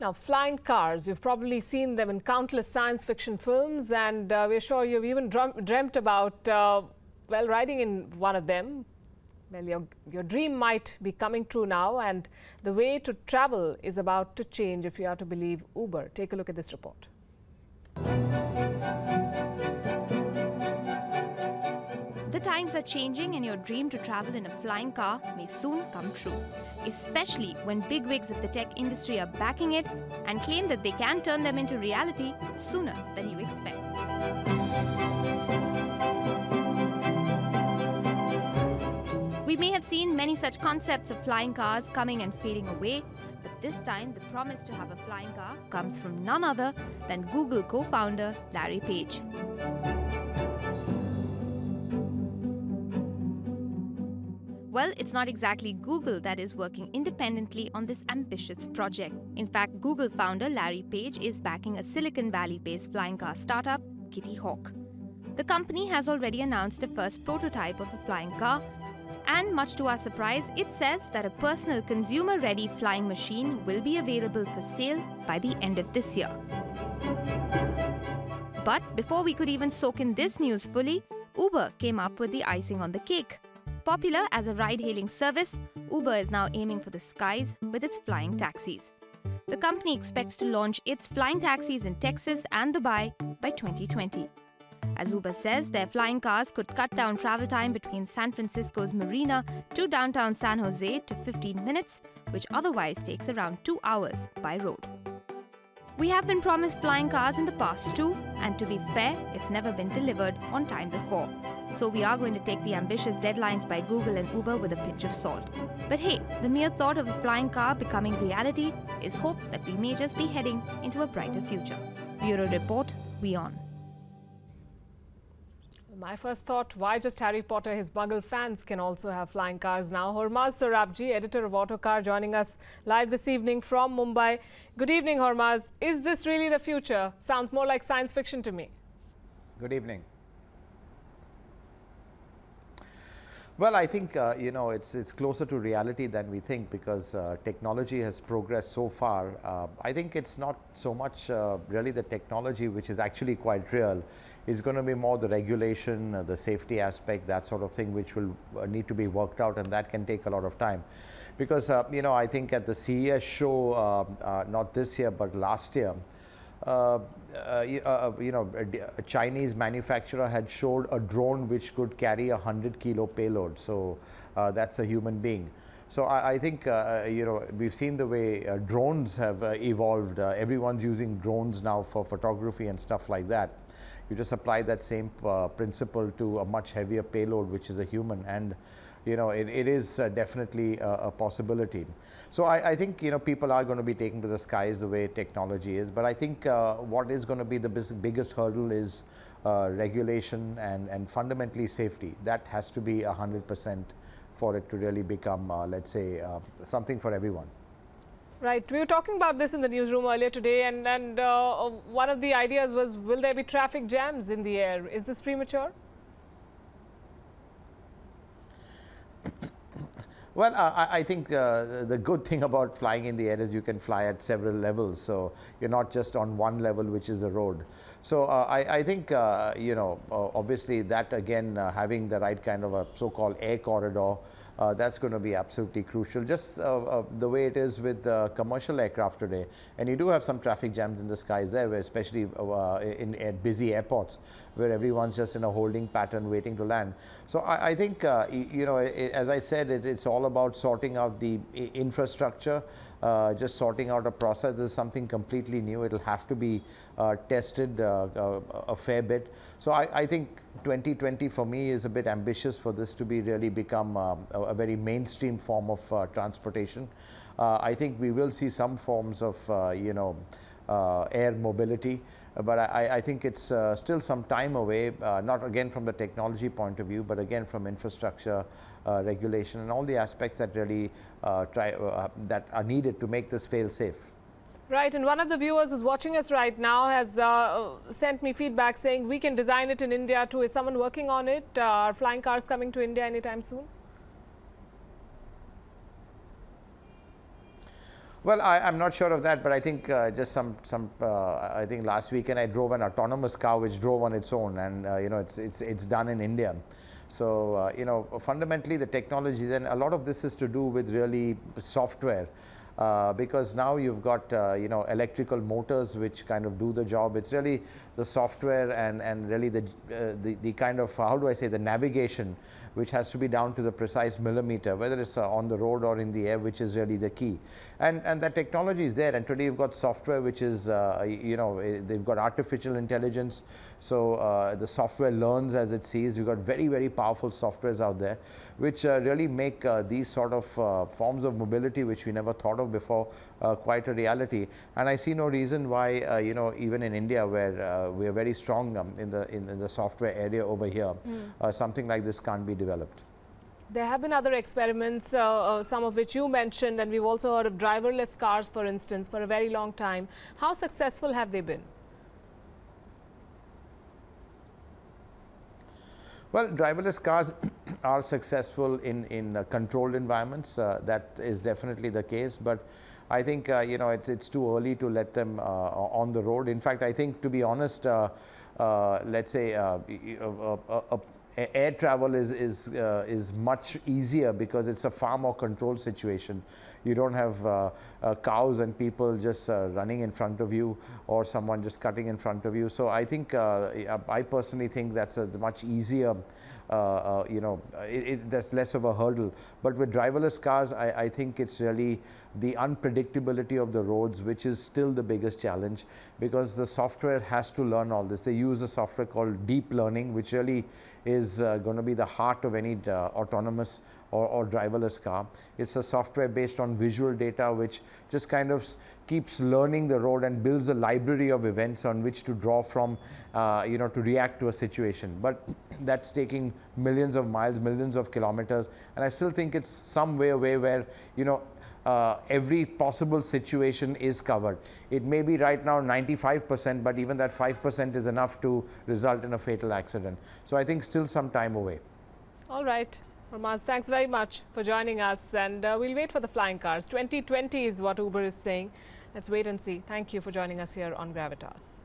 Now, flying cars, you've probably seen them in countless science fiction films, and we're sure you've even dreamt about, well, riding in one of them. Well, your dream might be coming true now, and the way to travel is about to change if you are to believe Uber. Take a look at this report. The times are changing and your dream to travel in a flying car may soon come true, especially when bigwigs of the tech industry are backing it and claim that they can turn them into reality sooner than you expect. We may have seen many such concepts of flying cars coming and fading away, but this time the promise to have a flying car comes from none other than Google co-founder Larry Page. Well, it's not exactly Google that is working independently on this ambitious project. In fact, Google founder Larry Page is backing a Silicon Valley-based flying car startup, Kitty Hawk. The company has already announced the first prototype of the flying car, and much to our surprise, it says that a personal consumer-ready flying machine will be available for sale by the end of this year. But before we could even soak in this news fully, Uber came up with the icing on the cake. Popular as a ride-hailing service, Uber is now aiming for the skies with its flying taxis. The company expects to launch its flying taxis in Texas and Dubai by 2020. As Uber says, their flying cars could cut down travel time between San Francisco's Marina to downtown San Jose to 15 minutes, which otherwise takes around 2 hours by road. We have been promised flying cars in the past too, and to be fair, it's never been delivered on time before. So we are going to take the ambitious deadlines by Google and Uber with a pinch of salt. But hey, the mere thought of a flying car becoming reality is hope that we may just be heading into a brighter future. Bureau Report, WION. My first thought, why just Harry Potter? His Muggle fans can also have flying cars now. Hormaz Sorabji, editor of Autocar, joining us live this evening from Mumbai. Good evening, Hormaz. Is this really the future? Sounds more like science fiction to me. Good evening. Well, I think, it's closer to reality than we think because technology has progressed so far. I think it's not so much really the technology, which is actually quite real. It's going to be more the regulation, the safety aspect, that sort of thing, which will need to be worked out, and that can take a lot of time. Because, I think at the CES show, not this year, but last year, a Chinese manufacturer had showed a drone which could carry a 100-kilo payload. So that's a human being. So I think, we've seen the way drones have evolved. Everyone's using drones now for photography and stuff like that. You just apply that same principle to a much heavier payload, which is a human. And it is definitely a possibility. So I think, people are going to be taken to the skies the way technology is. But I think what is going to be the biggest hurdle is regulation and fundamentally safety. That has to be 100% for it to really become, let's say, something for everyone. Right. We were talking about this in the newsroom earlier today, and one of the ideas was, will there be traffic jams in the air? Is this premature? Well, I think the good thing about flying in the air is you can fly at several levels. So you're not just on one level, which is the road. So I think, obviously that again, having the right kind of a so-called air corridor, that's going to be absolutely crucial. Just the way it is with commercial aircraft today. And you do have some traffic jams in the skies there, where especially at busy airports, where everyone's just in a holding pattern waiting to land. So I think, as I said, it's all about sorting out the infrastructure, just sorting out a process. This is something completely new. It'll have to be tested a fair bit. So I think 2020 for me is a bit ambitious for this to be really become a very mainstream form of transportation. I think we will see some forms of air mobility, but I think it's still some time away, not again from the technology point of view, but again from infrastructure, regulation, and all the aspects that really that are needed to make this fail safe. Right, and one of the viewers who's watching us right now has sent me feedback saying we can design it in India too. Is someone working on it? Are flying cars coming to India anytime soon? Well, I'm not sure of that, but I think just I think last weekend I drove an autonomous car which drove on its own, and you know, it's done in India. So you know, fundamentally the technology, then a lot of this is to do with really software. Because now you've got you know, electrical motors which kind of do the job. It's really the software and really the kind of, how do I say, the navigation which has to be down to the precise millimeter, whether it's on the road or in the air, which is really the key. And that technology is there, and today you've got software which is you know, they've got artificial intelligence, so the software learns as it sees. You've got very, very powerful softwares out there which really make these sort of forms of mobility which we never thought of before quite a reality. And I see no reason why you know, even in India, where we are very strong in the software area over here, something like this can't be developed. There have been other experiments, some of which you mentioned, and we've also heard of driverless cars, for instance, for a very long time. How successful have they been? Well, driverless cars are successful in controlled environments. That is definitely the case, but I think you know, it's too early to let them on the road. In fact, I think, to be honest, let's say air travel is much easier because it's a far more controlled situation. You don't have cows and people just running in front of you, or someone just cutting in front of you. So I think I personally think that's a much easier you know, that's less of a hurdle. But with driverless cars, I think it's really the unpredictability of the roads which is still the biggest challenge, because the software has to learn all this. They use a software called deep learning, which really is going to be the heart of any autonomous or driverless car. It's a software based on visual data which just kind of keeps learning the road and builds a library of events on which to draw from, you know, to react to a situation. But that's taking millions of miles, millions of kilometers, and I still think it's some way away where, you know, every possible situation is covered. It may be right now 95%, but even that 5% is enough to result in a fatal accident. So I think still some time away. All right. Hormaz, thanks very much for joining us, and we'll wait for the flying cars. 2020 is what Uber is saying. Let's wait and see. Thank you for joining us here on Gravitas.